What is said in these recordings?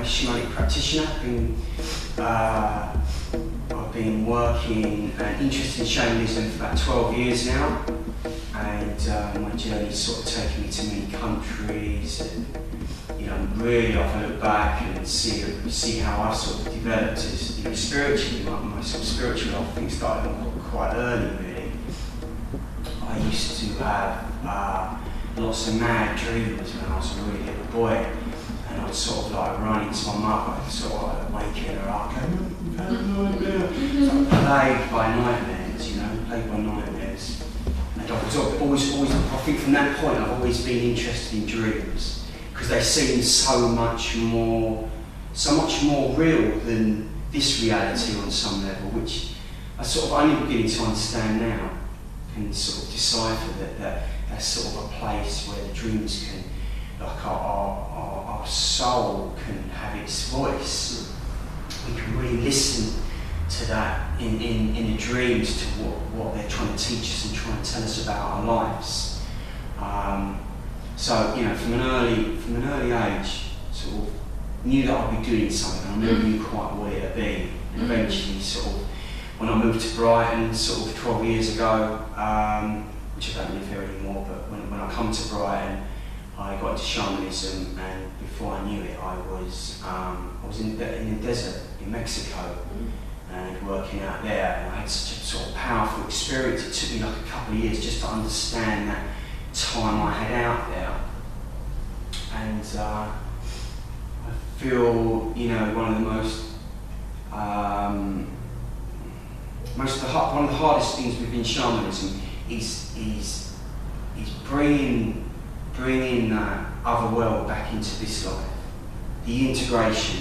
shamanic practitioner. I've been working and interested in shamanism for about 12 years now, and my journey's sort of taken me to many countries. And, really, I look back and see how I sort of developed as spiritually. My sort of spiritual life thing started quite early, really. I used to have lots of mad dreams when I was a really little boy, and I'd sort of like run into my mother, I'd sort of like waking her up, plagued by nightmares, plagued by nightmares. And I was always, I think from that point I've always been interested in dreams, because they seem so much more real than this reality on some level, which I sort of only beginning to understand now, and sort of decipher that that's sort of a place where the dreams can, like our soul can have its voice. We can really listen to that in the dreams, to what they're trying to teach us and trying to tell us about our lives. So from an early age, sort of knew that I'd be doing something. I never knew quite what it'd be, and eventually, sort of, when I moved to Brighton, sort of 12 years ago, which I don't live here anymore, but when I come to Brighton, I got into shamanism, and before I knew it, I was in the desert in Mexico, and working out there, and I had such a sort of powerful experience. It took me like a couple of years just to understand that time I had out there, and I feel one of the one of the hardest things within shamanism is bringing that other world back into this life. The integration,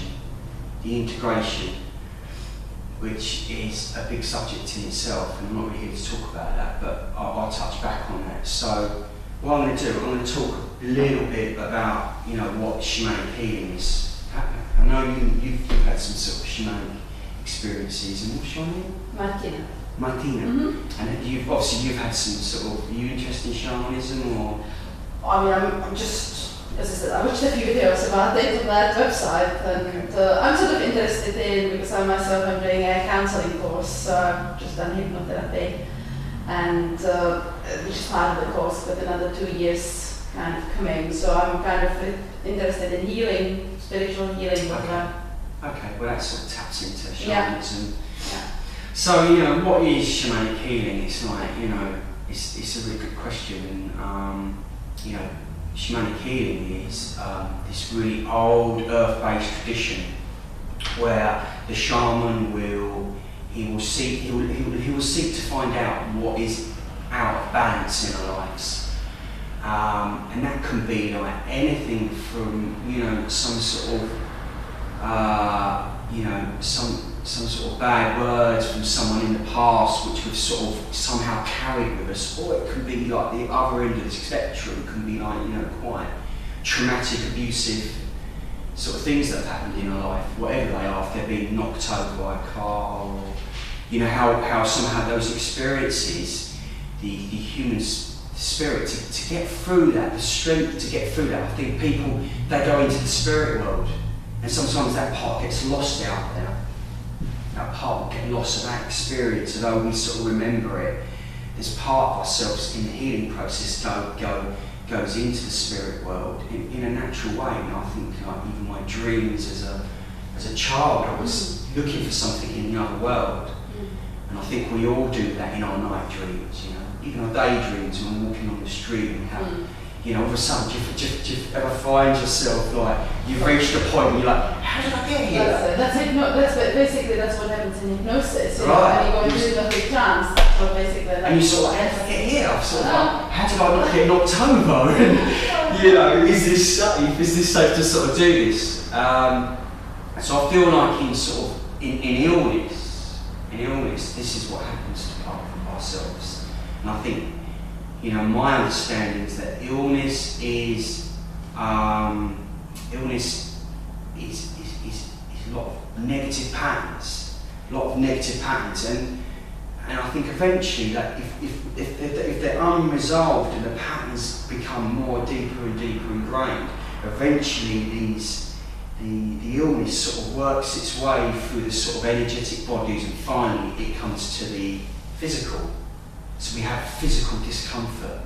which is a big subject in itself, and I'm not really here to talk about that, but I'll touch back on that. So what I'm going to do, I'm going to talk a little bit about what shamanic healing is. I know you've had some sort of shamanic experiences, and what's your name? Martina. And you've had some sort of, are you interested in shamanism, or? I mean, I'm just, as I said, I watched a few videos about it on that website, and I'm sort of interested in, because I myself am doing a counselling course, so I've just done hypnotherapy, and which is part of the course, but another 2 years kind of coming, so I'm kind of interested in healing, spiritual healing. Okay, well that sort of taps into shamanism. Yeah. So, what is shamanic healing? It's like, it's a really good question, and shamanic healing is this really old earth-based tradition where the shaman will seek to find out what is out of balance in our lives, and that can be like anything from some sort of some sort of bad words from someone in the past which we've sort of somehow carried with us, or it can be like the other end of the spectrum. It can be like quite traumatic, abusive sort of things that have happened in our life, whatever they are. If they're being knocked over by a car, or how somehow those experiences, the human spirit to get through that, the strength to get through that. I think people, they go into the spirit world, and sometimes that part gets lost out there. That part will get lost of that experience, although we sort of remember it. There's part of ourselves in the healing process goes into the spirit world in a natural way. And I think even my dreams as a child, I was looking for something in the other world. And I think we all do that in our night dreams, even our daydreams when we're walking on the street, and have, all of a sudden, do you ever find yourself like you've reached a point where you're like, how did I get here? That's what happens in hypnosis. Right. When you go into hypnotic trance, that's what basically. And you sort of, how did I get here? I'm sort of like, how did I not get knocked over? And is this safe? Is this safe to sort of do this? So I feel like in illness, this is what happens to part of ourselves. And I think, my understanding is that illness is a lot of negative patterns, and I think eventually that if they're unresolved and the patterns become more deeper and deeper ingrained, eventually the illness sort of works its way through the sort of energetic bodies, and finally it comes to the physical. So we have physical discomfort.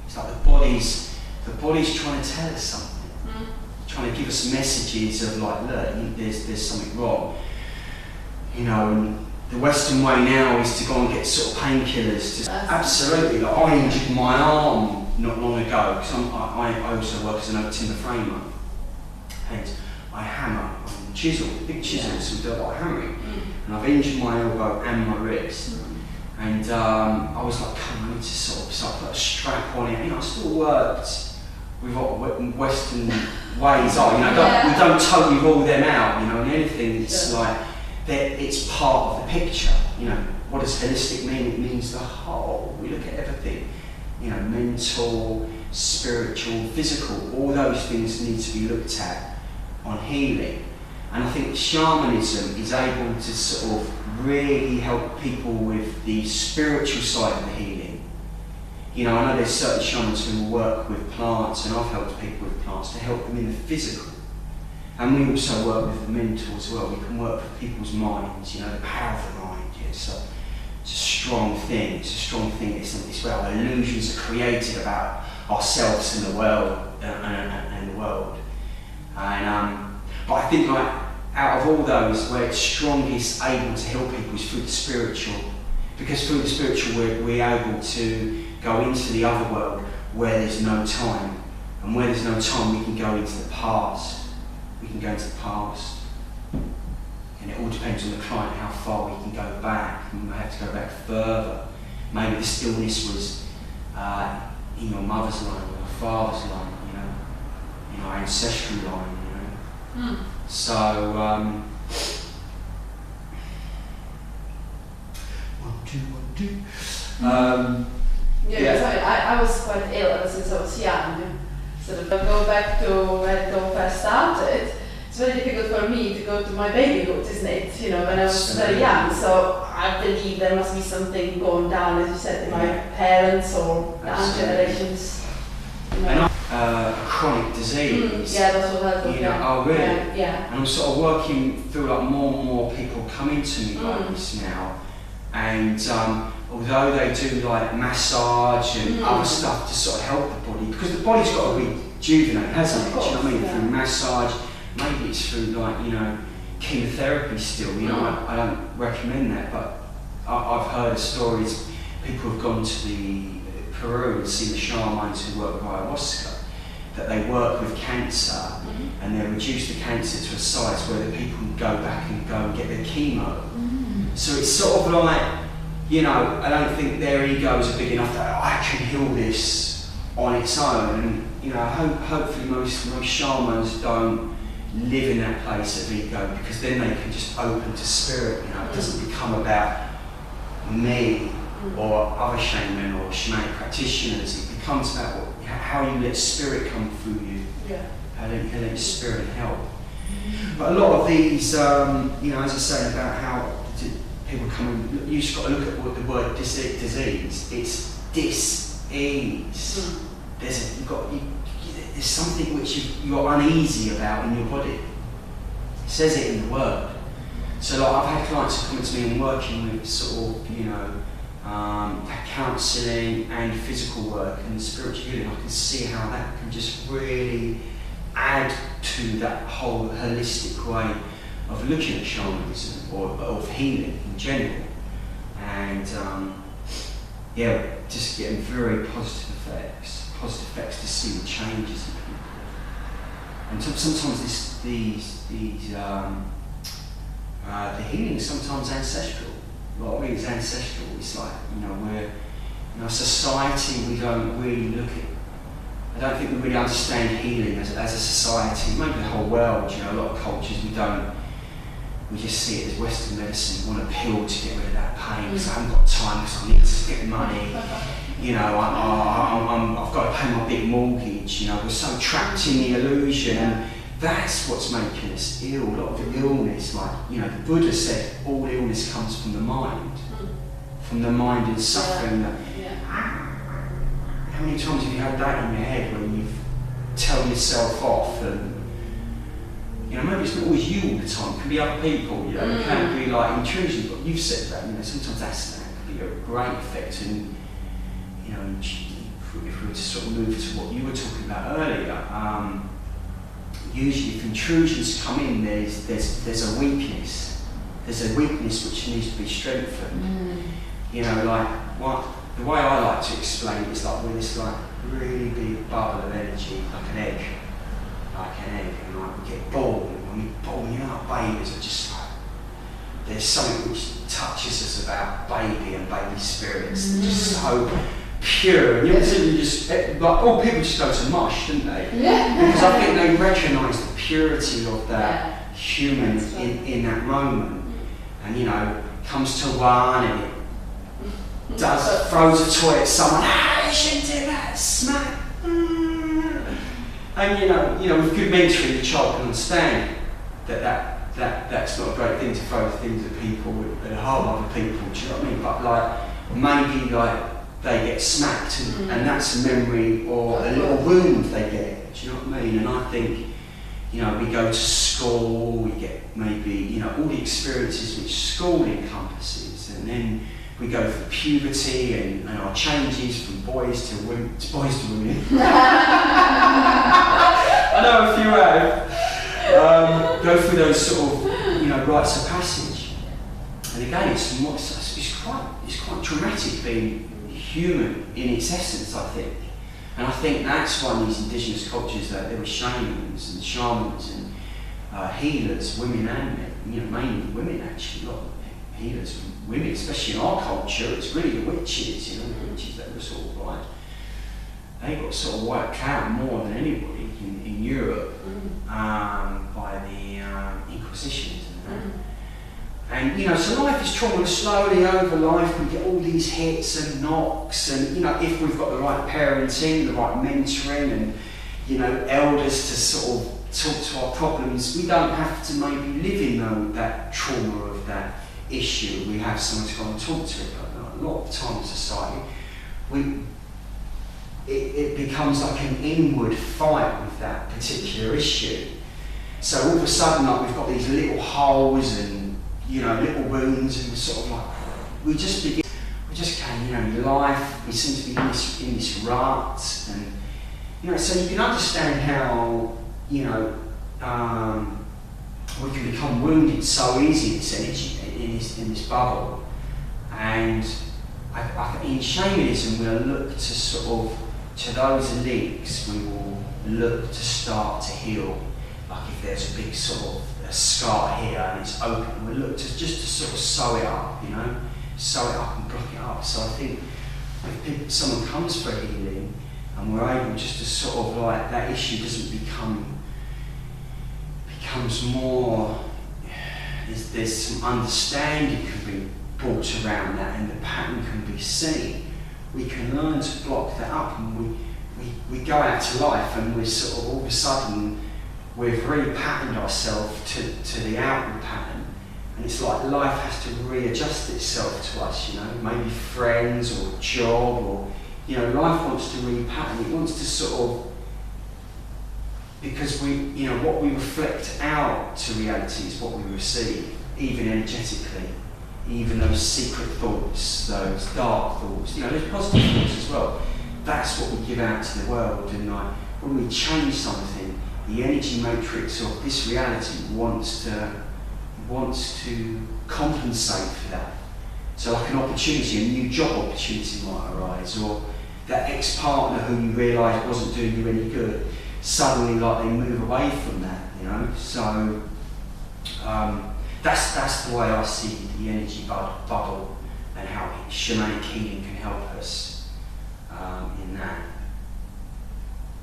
It's like the body's trying to tell us something, trying to give us messages of like, look, there's something wrong. You know, and the Western way now is to go and get sort of painkillers. Absolutely, like I injured my arm not long ago because I also work as an oak timber framer, and I hammer on chisel, big chisels, we do a lot of hammering, and I've injured my elbow and my wrist. And I was like, come on, I need to so I put a strap on it. You know, I still worked with what Western ways are. You know, we don't totally rule them out. You know, and anything it's like that. It's part of the picture. You know, what does holistic mean? It means the whole. We look at everything. You know, mental, spiritual, physical. All those things need to be looked at on healing. And I think shamanism is able to sort of really help people with the spiritual side of the healing. You know, I know there's certain shamans who work with plants, and I've helped people with plants to help them in the physical. And we also work with the mental as well. We can work with people's minds, you know, the power of the mind. Yeah, so it's a strong thing. It's a strong thing. It's where our illusions are created about ourselves and the world, and the world. And but I think like out of all those, where it's strongest able to help people is through the spiritual, because through the spiritual we're able to go into the other world where there's no time, and where there's no time we can go into the past. We can go into the past, and it all depends on the client how far we can go back. And we have to go back further. Maybe the stillness was in your mother's line or your father's line, you know, in our ancestral line, you know. So, 1, 2, 1, 2. I was quite ill ever since I was young. Sort of go back to where it all first started. It's very difficult for me to go to my babyhood, isn't it? You know, when I was very young. So I believe there must be something going down, as you said, in my parents or the aunt generations. You know. A chronic disease. Yeah, that's what I thought. You know, oh really? Yeah. And I'm sort of working through like more and more people coming to me like this now, and although they do like massage and other stuff to sort of help the body, because the body's got to rejuvenate, hasn't it? Do you know what I mean? Through massage, maybe it's through like, you know, chemotherapy still. You know, I don't recommend that, but I've heard of stories. People have gone to the Peru and seen the shamans who work with ayahuasca, that they work with cancer and they reduce the cancer to a size where the people can go back and go and get their chemo. So it's sort of like, you know, I don't think their egos are big enough that I can heal this on its own. And you know, hopefully most shamans don't live in that place of ego, because then they can just open to spirit. You know, it doesn't become about me or other shaman or shamanic practitioners. It becomes about how you let spirit come through you. How you let spirit help. But a lot of these, you know, as I say about how people come in, you just got to look at what the word disease. It's dis-ease. There's something which you're uneasy about in your body. It says it in the word. So like I've had clients who come to me and working with sort of, you know, counselling and physical work and spiritual healing. I can see how that can just really add to that whole holistic way of looking at shamanism or of healing in general. And just getting very positive effects to see the changes in people. And sometimes the healing is sometimes ancestral. Well, really it's ancestral. It's like, you know, we're in our society, we don't really look at, I don't think we really understand healing as a society, maybe the whole world. You know, a lot of cultures we just see it as Western medicine. We want a pill to get rid of that pain because I haven't got time, because I need to get money. You know, I've got to pay my big mortgage. You know, we're so trapped in the illusion, and that's what's making us ill. A lot of illness, like, you know, the Buddha said, all illness comes from the mind, and suffering. How many times have you had that in your head when you tell yourself off and, You know, maybe it's not always you all the time. It can be other people. You know, it can be like intrusion. But you've said that. You know, sometimes that can be a great effect. And you know, if we were to sort of move to what you were talking about earlier, usually if intrusions come in, there's a weakness. There's a weakness which needs to be strengthened. You know, like the way I like to explain it is like with this like really big bubble of energy, like an egg. And like we get born, and when we born, you know, babies are just like, there's something which touches us about baby and baby spirits. They're just so pure, and you just like all people just go to mush, don't they? Because I think they recognise the purity of that human in that moment, and you know, comes to one and it throws a toy at someone. You shouldn't do that, smack. And you know, with good mentoring, the child can understand that's not a great thing to throw things at people that harm other people. Do you know what I mean? But like maybe like they get smacked, and that's a memory or a little wound they get. Do you know what I mean? And I think, you know, we go to school, we get maybe, you know, all the experiences which school encompasses, and then we go through puberty and our changes from boys to women. I know a few have. Go through those sort of, you know, rites of passage. And again, it's quite traumatic being human in its essence, I think. And I think that's why these indigenous cultures, there were shamans and shamans and healers, women and men. You know, mainly women actually. A lot of healers, women, especially in our culture. It's really the witches. You know, the witches that were sort of like, they got sort of wiped out more than anybody in Europe by the Inquisitions and that. And you know, so life is trauma. Slowly over life, we get all these hits and knocks, and you know, if we've got the right parenting, the right mentoring, and you know, elders to sort of talk to our problems, we don't have to maybe live in that trauma of that issue. We have someone to go and talk to. But a lot of the time in society, it becomes like an inward fight with that particular issue. So all of a sudden, like we've got these little holes and, you know, little wounds, and we're sort of like, we just can, you know, life, we seem to be in this rut, and, you know, so you can understand how, you know, we can become wounded so easy, this energy, in this bubble. And in shamanism, we'll look to sort of, to those links, we will look to start to heal. Like if there's a big sort of a scar here and it's open, we'll look to just to sort of sew it up, you know, sew it up and block it up. So I think if someone comes for healing and we're able just to sort of like, that issue doesn't becomes more, there's some understanding can be brought around that, and the pattern can be seen. We can learn to block that up, and we go out to life, and we're sort of all of a sudden we've repatterned ourselves to the outward pattern, and it's like life has to readjust itself to us, you know, maybe friends or job, or, you know, life wants to repattern. It wants to sort of, because we, you know, what we reflect out to reality is what we receive, even energetically. Even those secret thoughts, those dark thoughts, you know, those positive thoughts as well. That's what we give out to the world, and like when we change something, the energy matrix of this reality wants to compensate for that. So like an opportunity, a new job opportunity might arise, or that ex-partner who you realise wasn't doing you any good, suddenly like they move away from that, you know. So that's the way I see the energy bubble, and how shamanic healing can help us in that.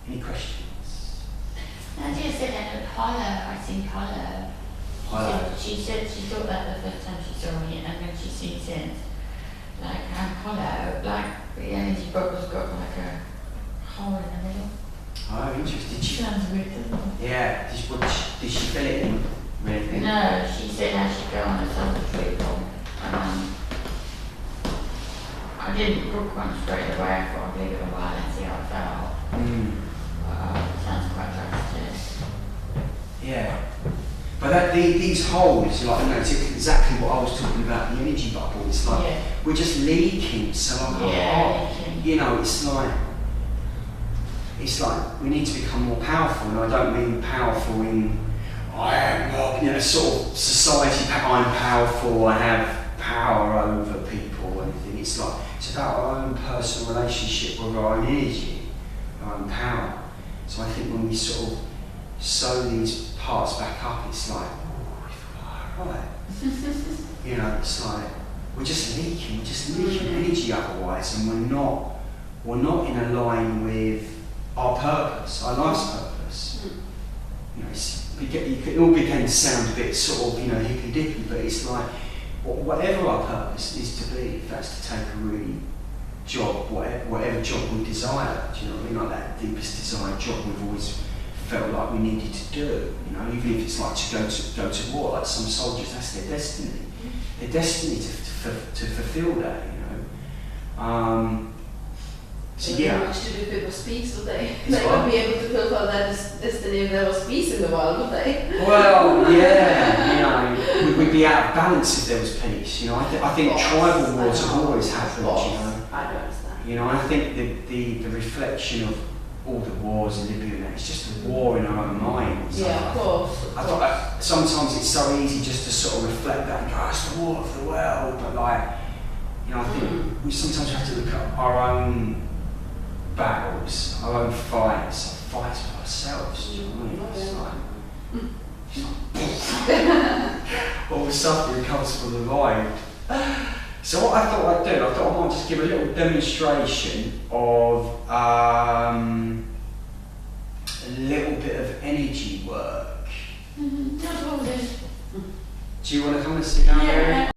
Any questions? Nadia said that hollow, I think hollow. She said she thought that the first time she saw me, and then she's seen since. Like I'm hollow, like the energy bubble's got like a hole in the middle. Oh, interesting. Sounds weird, doesn't it? Yeah. Did she fill it in? Really? No, she said I should go on a sample treatment. I didn't book one straight away. I thought I'd leave it a while and see how it felt. Sounds quite drastic. Yeah. But these holes, like, it's exactly what I was talking about, the energy bubble. It's like we're just leaking. So it's like we need to become more powerful, and I don't mean powerful in I am not, sort of society. I'm powerful. I have power over people or anything. It's about our own personal relationship with our own energy, our own power. So I think when we sort of sew these parts back up, it's like, right. It's like we're just leaking energy otherwise, and we're not in a line with our purpose, our life's purpose. It all begin to sound a bit sort of, hippy dippy, but it's like whatever our purpose is to be, if that's to take a really job, whatever job we desire, do you know what I mean? Like that deepest desired job we've always felt like we needed to do, even if it's like to go to war, like some soldiers, that's their destiny. Their destiny to fulfill that, So yeah. Much to do with people's peace, would they? They wouldn't be able to fulfill their destiny if there was peace in the world, would they? Well, yeah, we'd be out of balance if there was peace. I think tribal wars have always happened. I don't understand. I think the reflection of all the wars in Libya, it's just a war in our own minds. Yeah, of course. I thought sometimes it's so easy just to sort of reflect that and go, it's the war of the world, but I think we sometimes have to look at our own battles, our own fights for ourselves. Do you know what I mean? All the suffering comes from the mind. So what I thought I'd do, I might just give a little demonstration of a little bit of energy work. Do you want to come and sit down there?